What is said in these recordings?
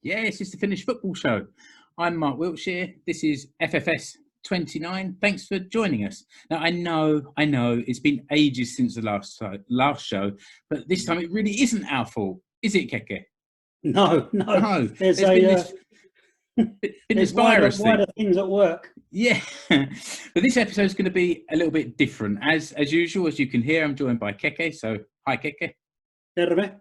Yes, it's the Finnish Football Show. I'm Mark Wiltshire. This is FFS 29. Thanks for joining us. Now, I know, it's been ages since the last show, but this time it really isn't our fault, is it, Keke? No. There's been this virus wider things at work. Yeah, but this episode is going to be a little bit different. As usual, as you can hear, I'm joined by Keke. So, hi, Keke. Terve.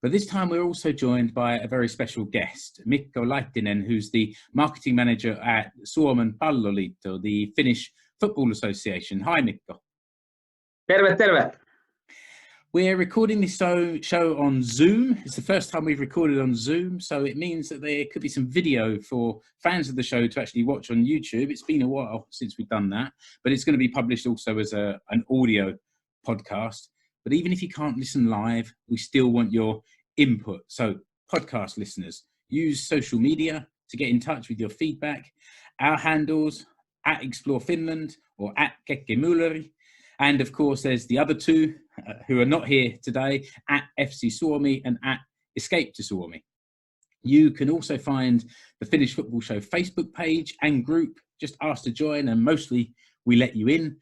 But this time we're also joined by a very special guest, Mikko Laitinen, who's the marketing manager at Suomen Palloliitto, the Finnish Football Association. Hi, Mikko. Terve. We're recording this show on Zoom. It's the first time we've recorded on Zoom, so it means that there could be some video for fans of the show to actually watch on YouTube. It's been a while since we've done that, but it's going to be published also as an audio podcast. But even if you can't listen live, we still want your input. So podcast listeners, use social media to get in touch with your feedback. Our handles, at Explore Finland or at Keke Mulleri. And of course, there's the other two who are not here today, at FC Suomi and at Escape to Suomi. You can also find the Finnish Football Show Facebook page and group. Just ask to join, and mostly we let you in.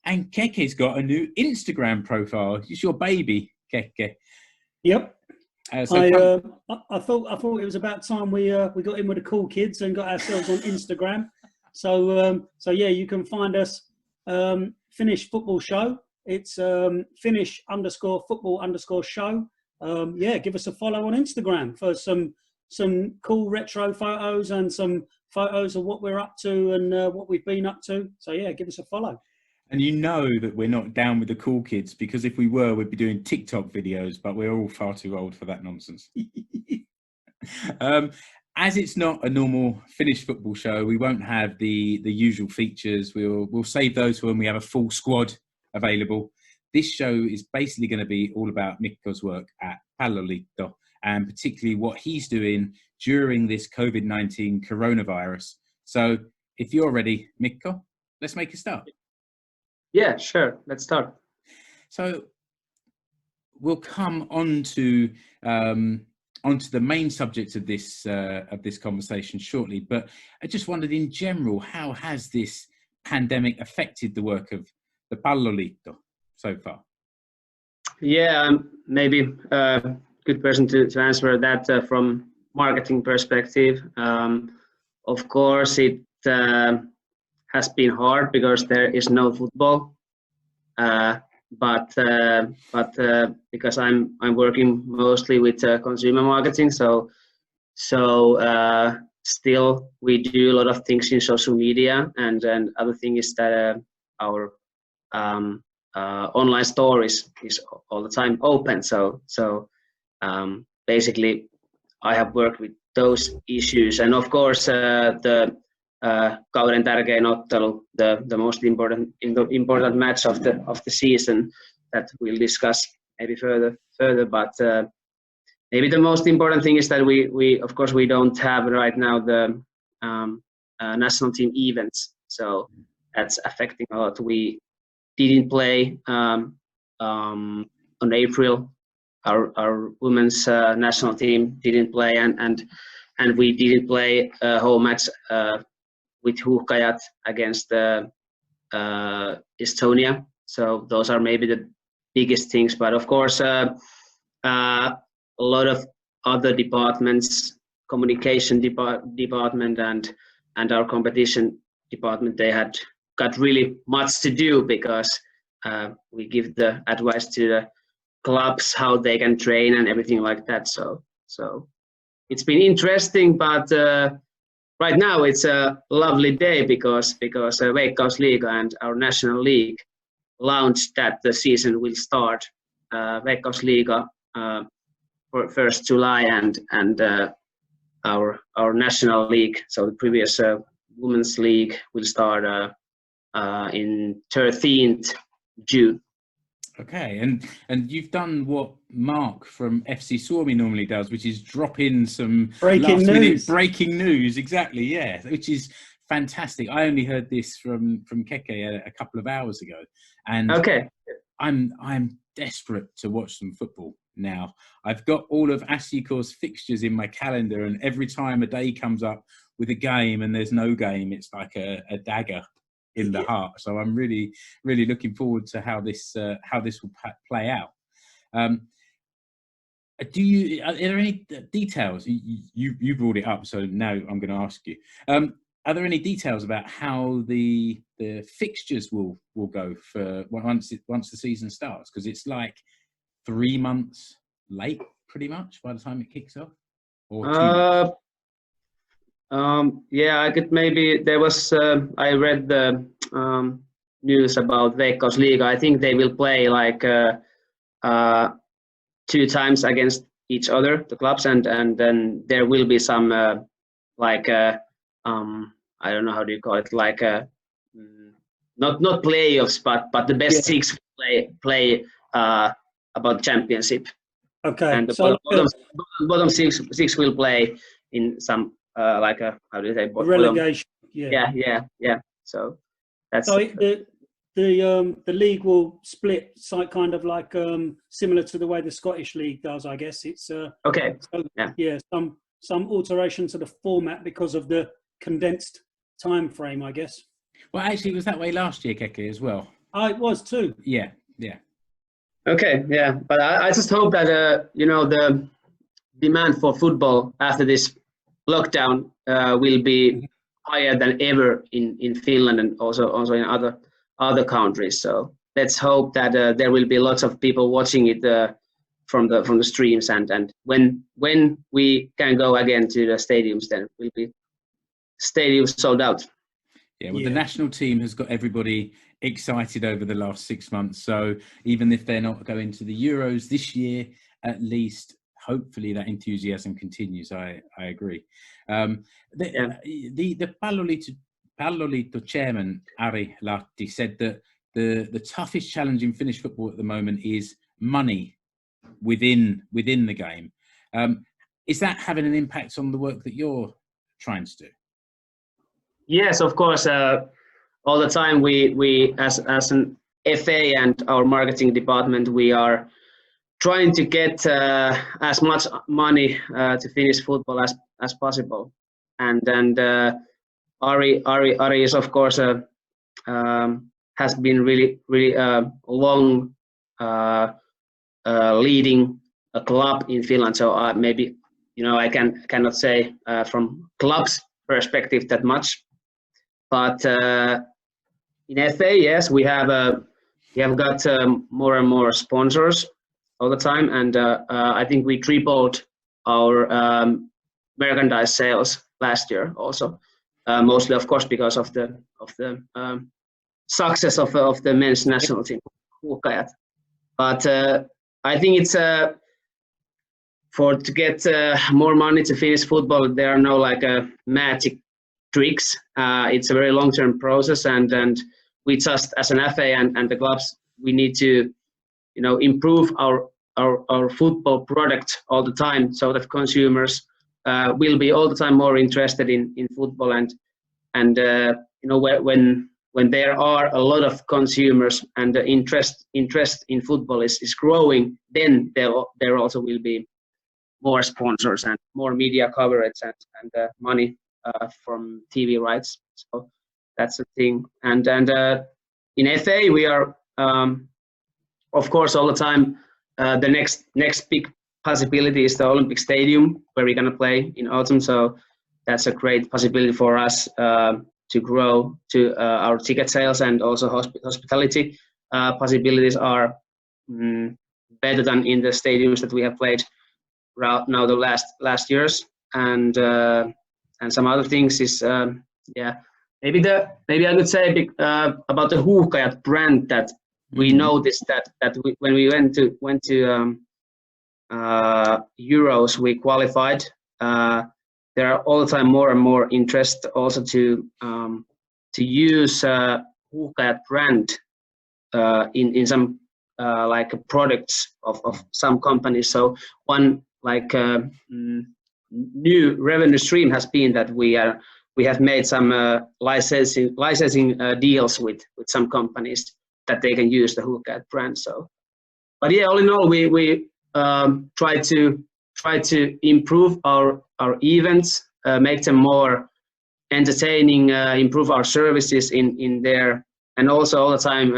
And Keke's got a new Instagram profile. It's your baby, Keke. Yep. I thought it was about time we got in with the cool kids and got ourselves on Instagram. So yeah, you can find us Finnish Football Show. It's Finnish_football_show. Yeah, give us a follow on Instagram for some cool retro photos and some photos of what we're up to and what we've been up to. So yeah, give us a follow. And you know that we're not down with the cool kids, because if we were, we'd be doing TikTok videos, but we're all far too old for that nonsense. As it's not a normal Finnish football show, we won't have the usual features. We'll save those for when we have a full squad available. This show is basically going to be all about Mikko's work at Palloliitto, and particularly what he's doing during this COVID-19 coronavirus. So if you're ready, Mikko, let's make a start. Yeah, sure. Let's start. So we'll come on to the main subject of this conversation shortly. But I just wondered, in general, how has this pandemic affected the work of the Palloliitto so far? Yeah, maybe a good person to answer that from marketing perspective. Of course, it has been hard because there is no football, but because I'm working mostly with consumer marketing, so still we do a lot of things in social media, and other thing is that our online store is all the time open. So basically, I have worked with those issues, and of course the Kauden Tarkein Ottelu, the most important match of the season that we'll discuss maybe further. But maybe the most important thing is that we of course we don't have right now the national team events, so that's affecting a lot. We didn't play on April. Our women's national team didn't play, and we didn't play a whole match with Huuhkajat against Estonia. So those are maybe the biggest things. But of course, a lot of other departments, communication department and our competition department, they had got really much to do, because we give the advice to the clubs how they can train and everything like that. So it's been interesting, but right now it's a lovely day because Veikkausliiga and our national league launched that the season will start. Veikkausliiga for 1st July and our national league, so the previous women's league, will start in 13th June. Okay, and you've done what Mark from FC Suomi normally does, which is drop in some breaking news. Exactly, yeah, which is fantastic. I only heard this from Keke a couple of hours ago, and okay, I'm desperate to watch some football. now. I've got all of Asiko's fixtures in my calendar, and every time a day comes up with a game and there's no game, it's like a dagger in the heart. So I'm really, really looking forward to how this will play out. Are there any details? You brought it up, so now I'm going to ask you. Are there any details about how the fixtures will go for once the season starts? Because it's like 3 months late, pretty much, by the time it kicks off. Or 2 months? Yeah, I could maybe. There was. I read the news about Veikkaus Liiga. I think they will play like 2 times against each other, the clubs, and then there will be some like I don't know how do you call it, like not playoffs, but the best 6 play about championship. Okay. And the bottom six will play in some like a, how do you say, relegation. Yeah. So that's. So the league will split, kind of like similar to the way the Scottish League does, I guess. It's okay. So, yeah, some alteration to the format because of the condensed time frame, I guess. Well, actually, it was that way last year, Keke, as well. Oh, it was too. Yeah. Okay, yeah, but I just hope that the demand for football after this lockdown will be higher than ever in Finland and also in other countries. So let's hope that there will be lots of people watching it from the streams, and when we can go again to the stadiums, then will be stadiums sold out. Yeah, well, the national team has got everybody excited over the last 6 months. So even if they're not going to the Euros this year, at least hopefully that enthusiasm continues. I agree. The Palloliitto chairman Ari Lahti said that the toughest challenge in Finnish football at the moment is money within the game. Is that having an impact on the work that you're trying to do? Yes, of course. All the time, we as an FA and our marketing department, we are trying to get as much money to Finnish football as possible. And Ari is, of course, has been really long leading a club in Finland. So maybe I cannot say from club's perspective that much. But in FA, yes, we have got more and more sponsors all the time, and I think we tripled our merchandise sales last year. Also, mostly, of course, because of the success of the men's national team, Huuhkajat. But I think it's to get more money to Finnish football, there are no like magic tricks. It's a very long-term process, and we just, as an FA and the clubs, we need to improve our football product all the time, so that consumers will be all the time more interested in football, and when there are a lot of consumers and the interest in football is growing, then there also will be more sponsors and more media coverage and money from TV rights. So that's the thing. And in FA we are of course all the time the next big possibility is the Olympic Stadium, where we're gonna play in autumn. So that's a great possibility for us to grow to our ticket sales, and also hospitality possibilities are better than in the stadiums that we have played now the last years. And some other things is maybe I could say about the Huuhkajat brand, that we noticed that when we went to Euros, we qualified. There are all the time more and more interest also to use Huuhkajat brand in some like products of some companies. So one like new revenue stream has been that we have made some licensing deals with some companies that they can use the Huuhkajat brand. So, but yeah, all in all, we try to improve our events, make them more entertaining, improve our services in there, and also all the time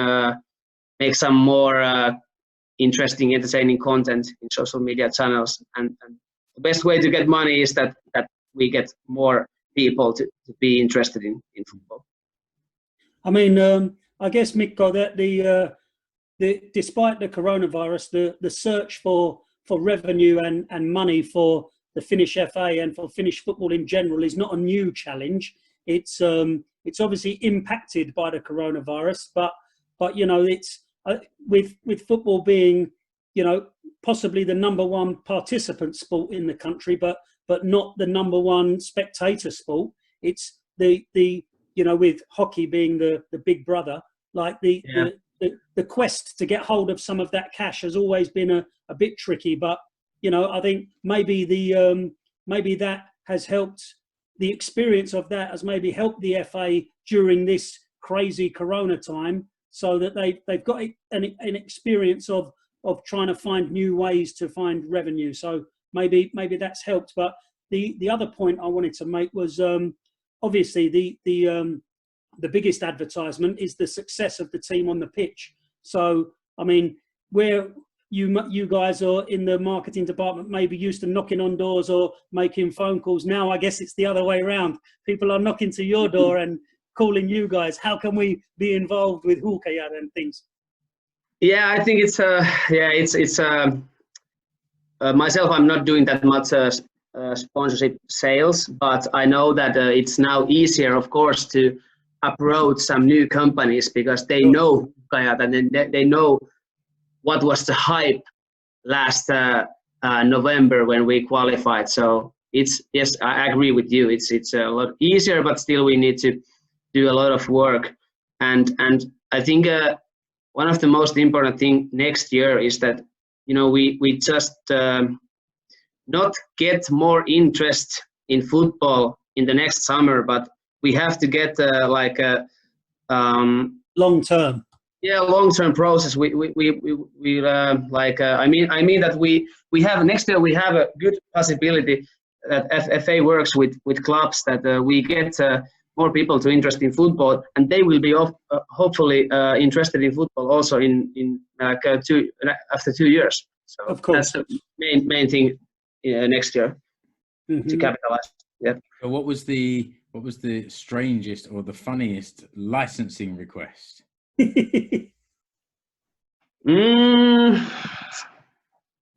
make some more interesting, entertaining content in social media channels. And the best way to get money is that we get more people to be interested in football. I mean, I guess, Mikko, that despite the coronavirus, the search for revenue and money for the Finnish FA and for Finnish football in general is not a new challenge. It's obviously impacted by the coronavirus, but you know, it's with football being, you know, possibly the #1 participant sport in the country, but not the #1 spectator sport. It's the you know, with hockey being the big brother, like the quest to get hold of some of that cash has always been a bit tricky. But you know, I think maybe maybe that has helped. The experience of that has maybe helped the FA during this crazy Corona time, so that they've got an experience of trying to find new ways to find revenue. So maybe that's helped. But the other point I wanted to make was obviously the biggest advertisement is the success of the team on the pitch. So I mean, where you guys are in the marketing department maybe used to knocking on doors or making phone calls. Now I guess it's the other way around. People are knocking to your door and calling you guys. How can we be involved with Huuhkajat and things? Yeah, I think it's myself, I'm not doing that much sponsorship sales, but I know that it's now easier, of course, to approach some new companies because they know Huuhkajat and they know what was the hype last November when we qualified. So yes, I agree with you. It's a lot easier, but still we need to do a lot of work. And I think one of the most important thing next year is that, you know, we just not get more interest in football in the next summer, but we have to get like a long term. Yeah, long-term process. We like I mean that we have next year we have a good possibility that FA works with clubs that we get more people to interest in football, and they will be hopefully interested in football also in after 2 years. So of course, that's the main thing next year to capitalize. Yeah. So what was the strangest or the funniest licensing request?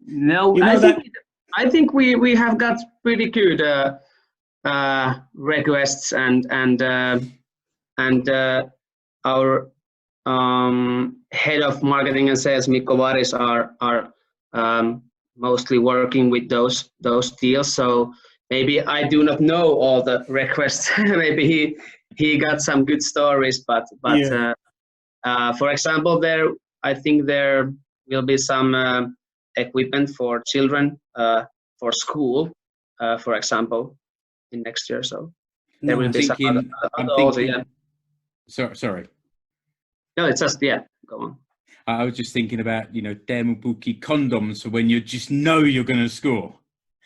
No, I think we have got pretty good requests, and our head of marketing and sales, Mikko Laitinen, are mostly working with those deals. So maybe I do not know all the requests. Maybe he got some good stories, but yeah. For example, I think there will be some equipment for children for school, for example, in next year. So there will be some other, yeah. Sorry. No, it's just, yeah, go on. I was just thinking about, you know, Demubuki condoms for when you just know you're going to score.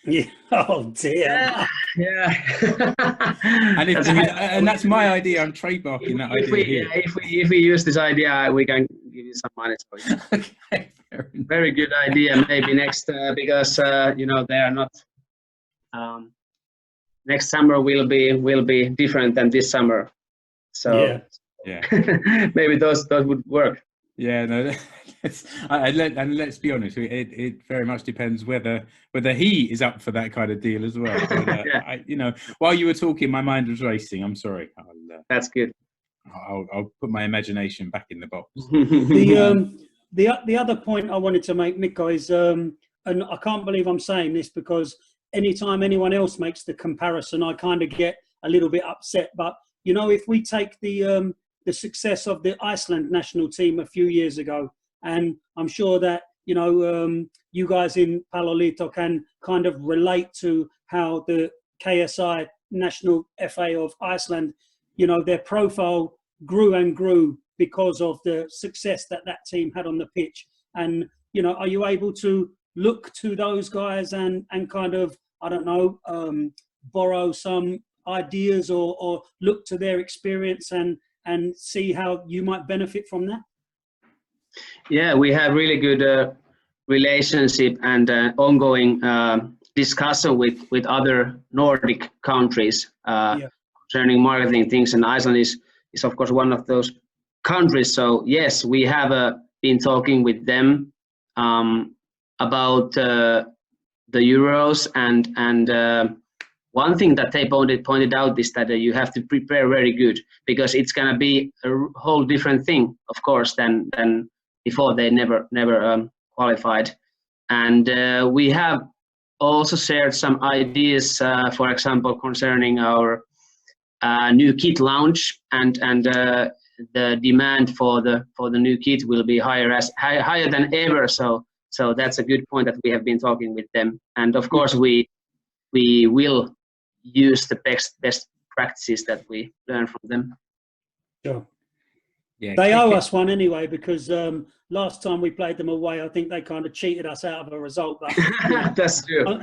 Yeah. Oh dear. Yeah. and that's my idea. I'm trademarking that idea. If we use this idea, we can give you some money. Okay. Very good idea. Maybe next because you know, they are not. Next summer will be different than this summer. So yeah. Maybe those would work. Yeah, no, and let's be honest, it very much depends whether he is up for that kind of deal as well. But, yeah. you know, while you were talking, my mind was racing. I'm sorry. That's good. I'll put my imagination back in the box. The other point I wanted to make, Mikko, is, and I can't believe I'm saying this because anytime anyone else makes the comparison, I kind of get a little bit upset. But you know, if we take the success of the Iceland national team a few years ago, and I'm sure that, you know, you guys in Palolito can kind of relate to how the KSI National FA of Iceland, you know, their profile grew and grew because of the success that team had on the pitch. And, you know, are you able to look to those guys and kind of, I don't know, borrow some ideas or look to their experience and see how you might benefit from that? Yeah, we have really good relationship and ongoing discussion with other Nordic countries concerning marketing things, and Iceland is of course one of those countries. So yes, we have been talking with them about the Euros, and one thing that they pointed out is that you have to prepare very good, because it's gonna be a whole different thing, of course, than before. They never qualified, and we have also shared some ideas, for example, concerning our new kit launch, and the demand for the new kit will be higher than ever. So that's a good point that we have been talking with them, and of course we will use the best practices that we learn from them. Sure. Yeah, they owe us one anyway, because last time we played them away, I think they kind of cheated us out of a result. But that's true.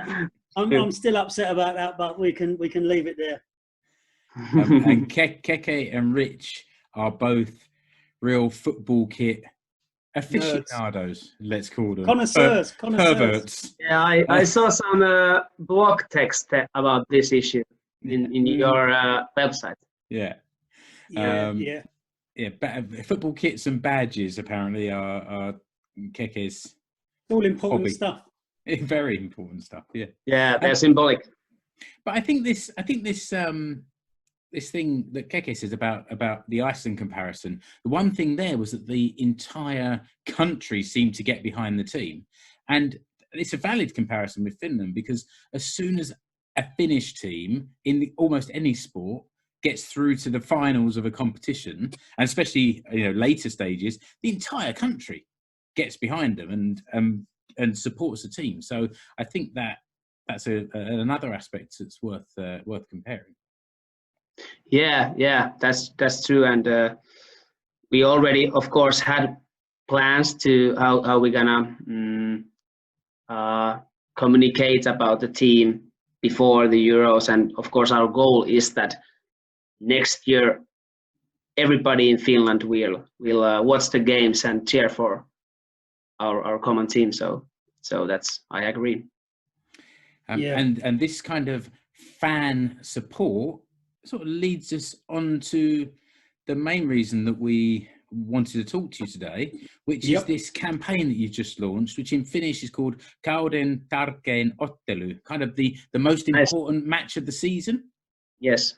I'm still upset about that, but we can leave it there. And Keke and Rich are both real football kit aficionados, let's call them. Connoisseurs. Perverts. Yeah, I saw some blog text about this issue in your website. Yeah. Yeah. Football kits and badges apparently are Keke's all important hobby. stuff. Very important stuff. Yeah. Yeah, they're symbolic. But I think this thing that Keke says about the Iceland comparison, the one thing there was that the entire country seemed to get behind the team, and it's a valid comparison with Finland, because as soon as a Finnish team in almost any sport gets through to the finals of a competition, and especially later stages, the entire country gets behind them and supports the team. So I think that's another aspect that's worth comparing. Yeah, that's true, and we already, of course, had plans to how we're gonna communicate about the team before the Euros, and of course our goal is that next year everybody in Finland will watch the games and cheer for our common team. So that's, I agree. And this kind of fan support sort of leads us on to the main reason that we wanted to talk to you today, which is this campaign that you've just launched, which in Finnish is called Kauden, Tarkein, Ottelu, kind of the most important match of the season. Yes.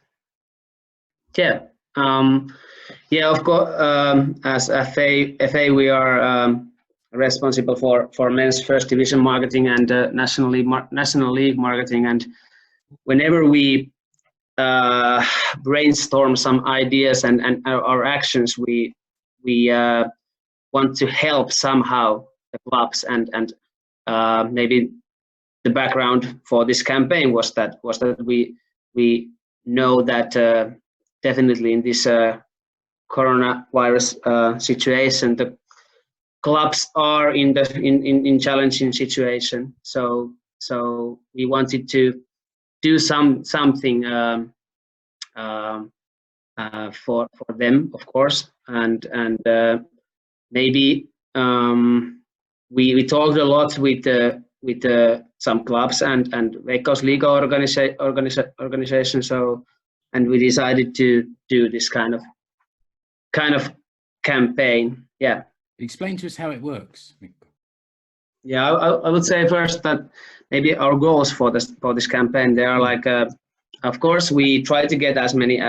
Yeah. Of course, as FA we are responsible for men's first division marketing and national league marketing, and whenever we brainstorm some ideas and our actions, we want to help somehow the clubs, and maybe the background for this campaign was that we know that definitely in this coronavirus situation, the clubs are in challenging situation. So we wanted to do something for them, of course, and maybe we talked a lot with some clubs and Veikkaus Liiga organization. So, and we decided to do this kind of campaign. Yeah. Explain to us how it works, Mikko. Yeah, I would say first that maybe our goals for this campaign, they are like, of course, we try to get as many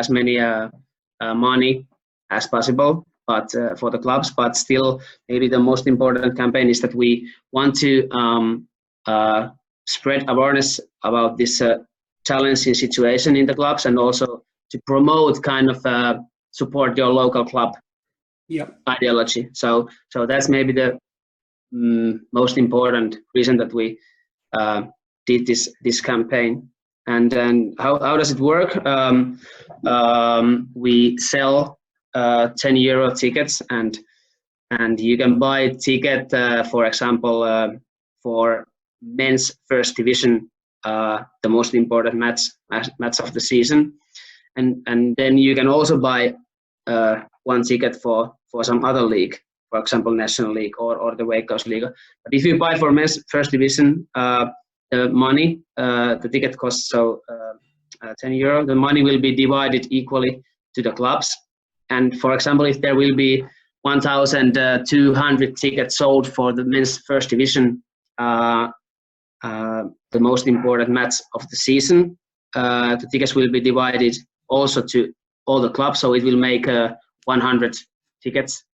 money as possible, but for the clubs. But still, maybe the most important campaign is that we want to spread awareness about this challenging situation in the clubs, and also to promote kind of support your local club ideology. So that's maybe the most important reason that we did this campaign. And then how does it work? We sell 10 euro tickets, and you can buy a ticket, for example, for men's first division, the most important match of the season, and then you can also buy one ticket for some other league, for example, National League or the Veikkausliiga. But if you buy for men's first division, the money, the ticket costs €10. The money will be divided equally to the clubs. And for example, if there will be 1,200 tickets sold for the men's first division, the most important match of the season, the tickets will be divided also to all the clubs. So it will make 100 tickets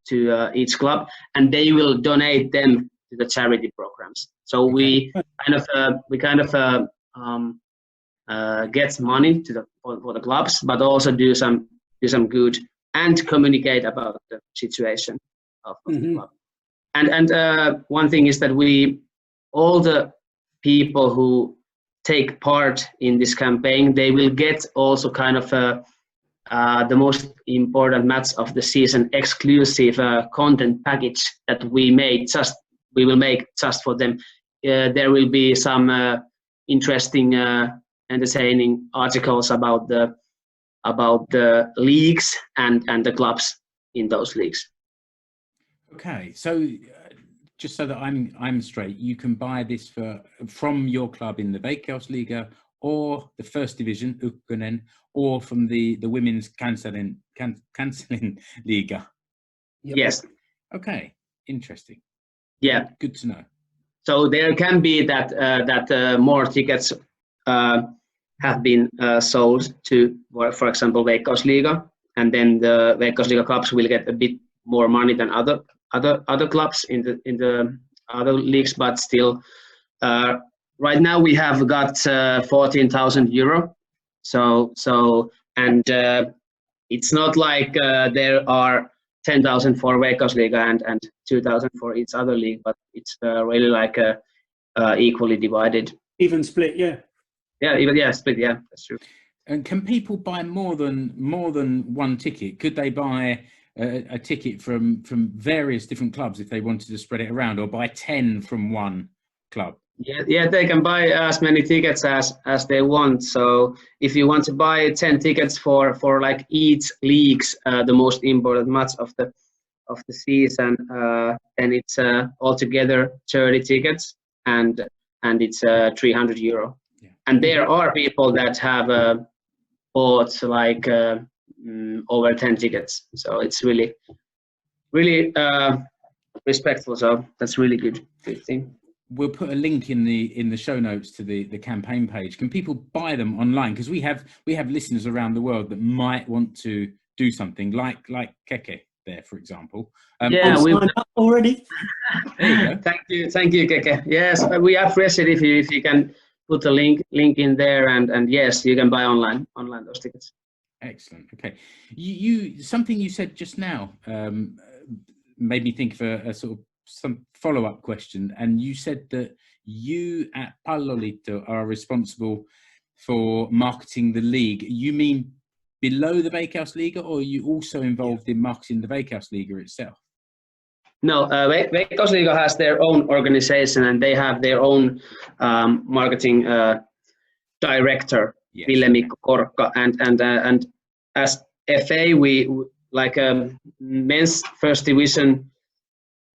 to each club, and they will donate them to the charity programs. So we kind of get money for the clubs, but also do some good and communicate about the situation of the club. And one thing is that all the people who take part in this campaign, they will get also kind of the most important match of the season exclusive content package that we will make just for them. There will be some interesting, entertaining articles about the leagues and the clubs in those leagues. Okay, so just so that I'm straight, you can buy this from your club in the Veikkausliiga or the first division, Ykkönen, or from the women's cancelling liiga. Yes. Okay, interesting. Yeah. Good to know. So there can be that more tickets have been sold to, for example, Veikkausliiga, and then the Veikkausliiga clubs will get a bit more money than other clubs in the other leagues, but still, right now we have got 14,000 euro. So and it's not like there are 10,000 for Veikkausliiga and 2,000 for each other league, but it's really like equally divided. Even split, yeah. Yeah, split, yeah, that's true. And can people buy more than one ticket? Could they buy a ticket from various different clubs if they wanted to spread it around, or buy 10 from one club? Yeah, they can buy as many tickets as they want. So if you want to buy 10 tickets for like each league's the most important match of the season, then it's altogether 30 tickets, and it's €300. Yeah. And there are people that have bought like over 10 tickets. So it's really respectful. So that's really good thing. We'll put a link in the show notes to the campaign page. Can people buy them online? Because we have listeners around the world that might want to do something like Keke there, for example. Yeah, we signed up already. There you go. Thank you, Keke. Yes, we appreciate if you can put a link in there, and yes, you can buy online those tickets. Excellent. Okay, you something you said just now made me think of a sort of some follow-up question, and you said that you at Palloliitto are responsible for marketing the league. You mean below the Veikkausliiga, or are you also involved in marketing the Veikkausliiga itself? No, Veikkausliiga has their own organization, and they have their own marketing director, Yes. Ville-Mikko Korkka, and as FA we like men's first division.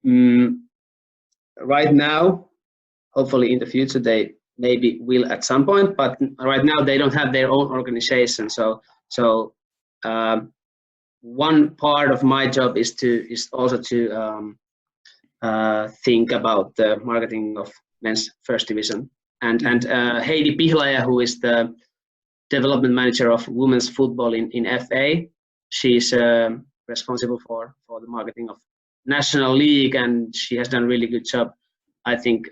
Right now, hopefully in the future they maybe will at some point, but right now they don't have their own organization. So one part of my job is also to think about the marketing of men's first division. And Heidi Pihlaja, who is the development manager of women's football in FA, she's responsible for the marketing of National League, and she has done a really good job. I think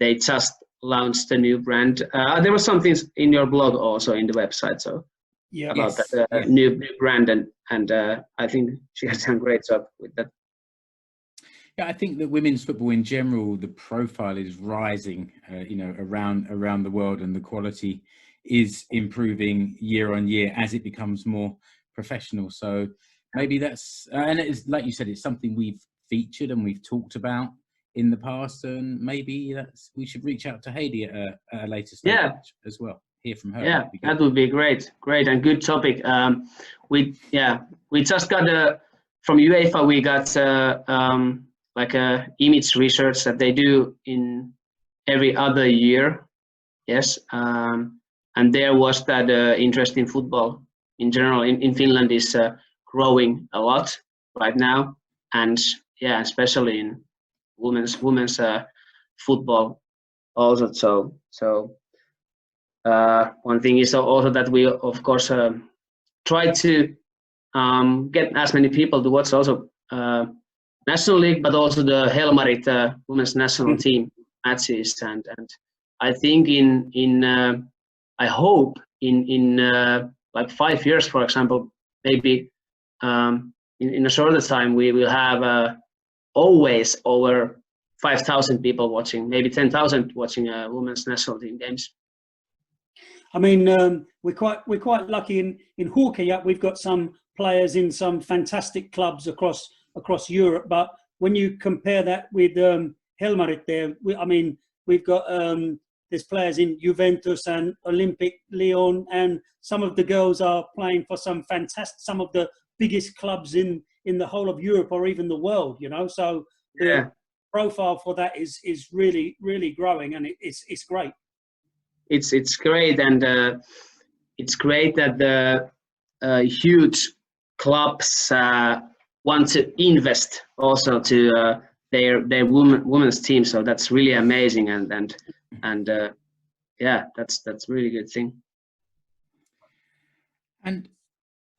they just launched a new brand. There was something in your blog also in the website, so about that new brand, and I think she has done a great job with that. Yeah, I think that women's football in general, the profile is rising, around the world, and the quality is improving year on year as it becomes more professional. So maybe that's, and it's like you said, it's something we've featured and we've talked about in the past, and maybe we should reach out to Heidi at a later stage as well. Hear from her. Yeah, that would be great and good topic. We just got from UEFA. We got like a image research that they do in every other year. Yes, and there was that interest in football in general in Finland is growing a lot right now, and especially in women's football also. So one thing is also that we of course try to get as many people to watch also National League, but also the Helmarit women's national team matches, and I think I hope in like 5 years, for example, maybe in a shorter time we will have always over 5,000 people watching, maybe 10,000 watching women's national team games. I mean, we're quite lucky in Huuhkajat. We've got some players in some fantastic clubs across Europe, but when you compare that with Helmarit there, we've got there's players in Juventus and Olympic Lyon, and some of the girls are playing for some of the biggest clubs in the whole of Europe or even the world, you know. So the profile for that is really, really growing, and it's great. It's great, and it's great that the huge clubs want to invest also to their women's team. So that's really amazing, and that's really good thing. And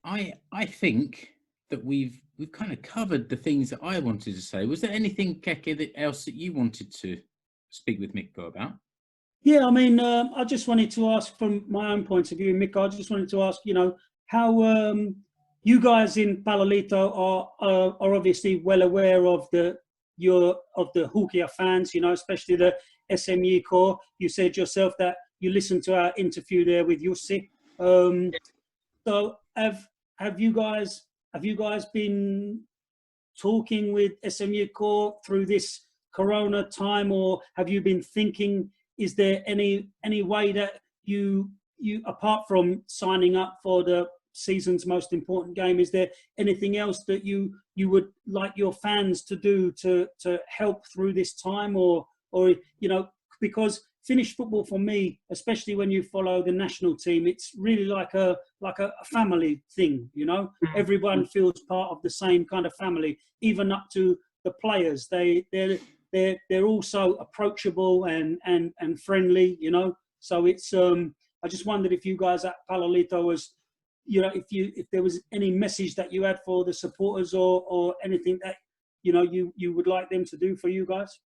I think that we've kind of covered the things that I wanted to say. Was there anything, Keke, else that you wanted to speak with Mikko about? Yeah, I mean, I just wanted to ask from my own point of view, Mikko, I just wanted to ask, you know, how you guys in Palolito are obviously well aware of the Huuhkajat fans, you know, especially the SMU core. You said yourself that you listened to our interview there with Jussi. So have you guys been talking with SMU core through this Corona time, or have you been thinking? Is there any way that you apart from signing up for the season's most important game, is there anything else that you would like your fans to do to help through this time, or you know, because Finnish football for me, especially when you follow the national team, it's really like a family thing, you know. Everyone feels part of the same kind of family, even up to the players. They're also approachable and friendly, you know. So it's I just wondered if you guys at Palolito was, you know, if there was any message that you had for the supporters or anything that, you know, you would like them to do for you guys.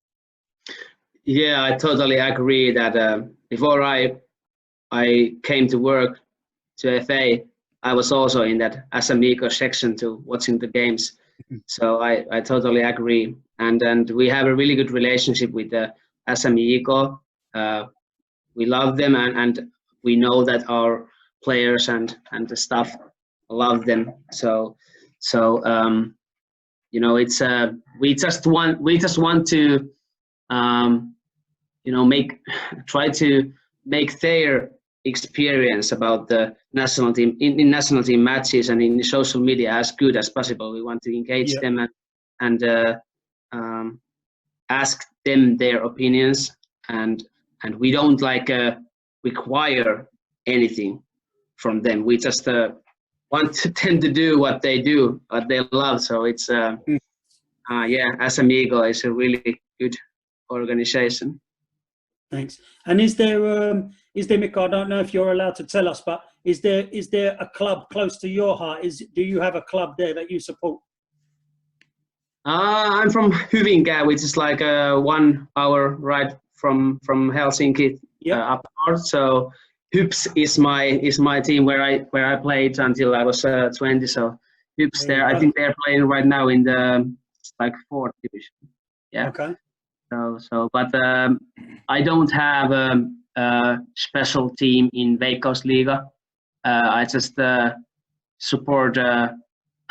Yeah, I totally agree that before I came to work to FA, I was also in that as amigo section to watching the games. So I totally agree, and we have a really good relationship with the Amigo. We love them, and we know that our players and the staff love them. So you know, it's we just want to you know, try to make their experience about the national team in national team matches and in social media as good as possible. We want to engage them and ask them their opinions, and we don't like require anything from them. We just want them to do what they do, what they love. So it's as Amigo is a really good organization. Thanks. And is there Mikko, I don't know if you're allowed to tell us, but is there a club close to your heart? Do you have a club there that you support? I'm from Hyvinkää, which is like 1 hour ride from Helsinki up north. So Hyps is my team where I played until I was 20. So Hyps there, I think they're playing right now in the like 4th division. Yeah. Okay. So, but I don't have a special team in Veikkausliiga. I just support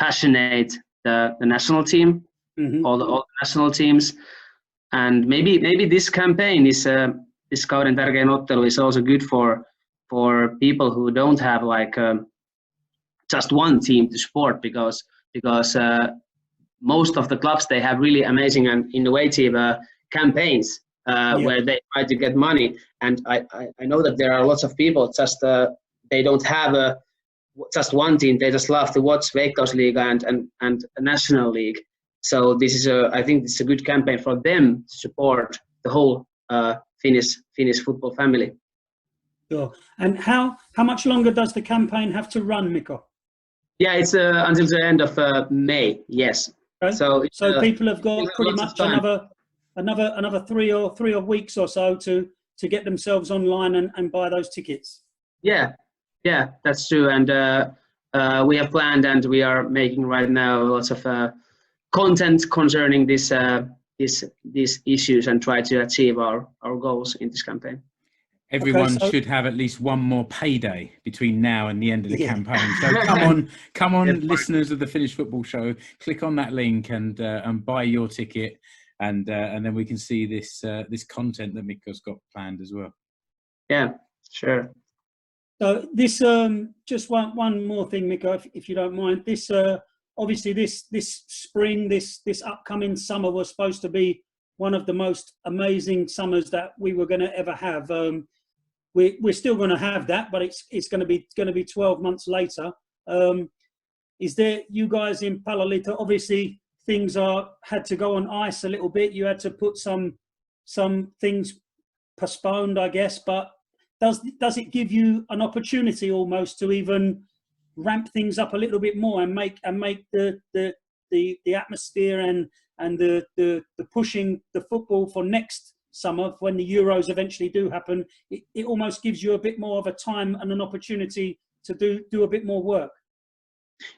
passionate the national team, all the national teams. and maybe this campaign is this Kauden Tarkein Ottelu is also good for people who don't have like just one team to support, because most of the clubs, they have really amazing and innovative campaigns where they try to get money. And I know that there are lots of people just they don't have just one team. They just love to watch Veikkausliiga and National League. So this is I think this is a good campaign for them to support the whole Finnish football family. Sure. And how much longer does the campaign have to run, Mikko? Yeah, it's until the end of May. Yes. Okay. So people have got pretty much another three weeks or so to get themselves online and buy those tickets. Yeah, that's true. And we have planned, and we are making right now lots of content concerning these issues, and try to achieve our goals in this campaign. Everyone should have at least one more payday between now and the end of the campaign. So come on, listeners of the Finnish Football Show, click on that link and buy your ticket, and then we can see this content that Mikko's got planned as well. Yeah, sure. So this just one more thing, Mikko, if you don't mind. This obviously this spring, this upcoming summer was supposed to be one of the most amazing summers that we were going to ever have. We're still going to have that, but it's going to be 12 months later. Is there, you guys in Palaliitto, obviously things had to go on ice a little bit. You had to put some things postponed, I guess. But does it give you an opportunity almost to even ramp things up a little bit more and make the atmosphere and the pushing the football for next summer, when the Euros eventually do happen, it almost gives you a bit more of a time and an opportunity to do a bit more work?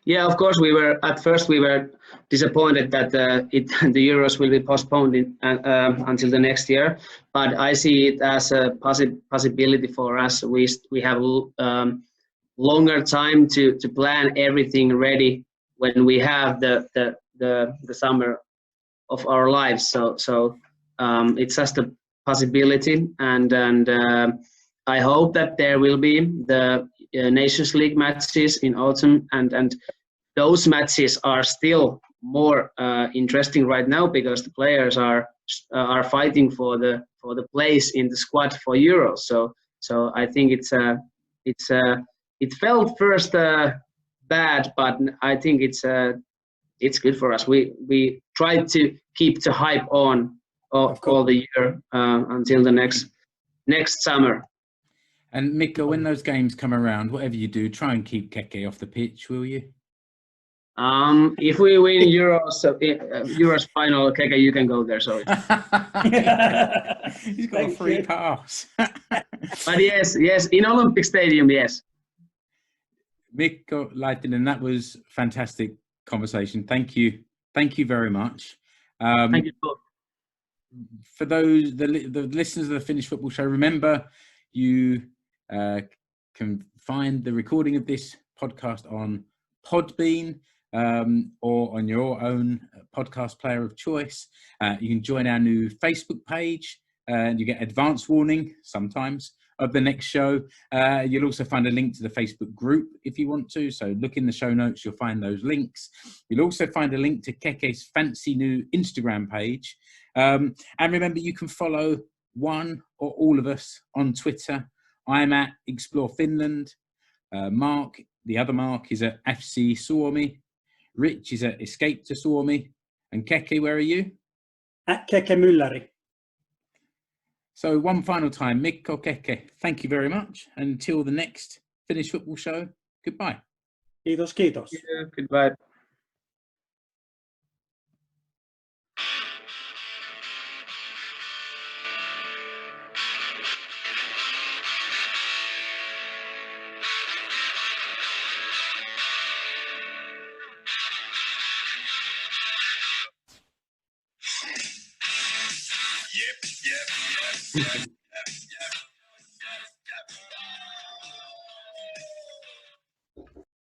Yeah, of course, at first we were disappointed that the Euros will be postponed until the next year, but I see it as a possibility for us. We have longer time to plan everything ready when we have the summer of our lives. So it's just a possibility, and I hope that there will be the Nations League matches in autumn, and those matches are still more interesting right now, because the players are fighting for the place in the squad for Euros. So I think it felt first bad, but I think it's good for us. We tried to keep the hype on all the year until the next summer. And Mikko, when those games come around, whatever you do, try and keep Keke off the pitch, will you? If we win Euros final, Keke, you can go there. So he's got a free pass. But yes, in Olympic Stadium, yes. Mikko Laitinen, that was fantastic conversation. Thank you very much. Thank you both. For those the listeners of the Finnish Football Show, remember you can find the recording of this podcast on Podbean or on your own podcast player of choice. You can join our new Facebook page, and you get advance warning sometimes of the next show. You'll also find a link to the Facebook group if you want to. So look in the show notes, you'll find those links. You'll also find a link to Keke's fancy new Instagram page. And remember, you can follow one or all of us on Twitter. I'm at Explore Finland. Mark, the other Mark, is at FC Suomi. Rich is at Escape to Suomi. And Keke, where are you? At Keke Mylläri. So one final time, Mikko, Keke, thank you very much. Until the next Finnish Football Show, goodbye. Kiitos. Yeah, goodbye. Yep.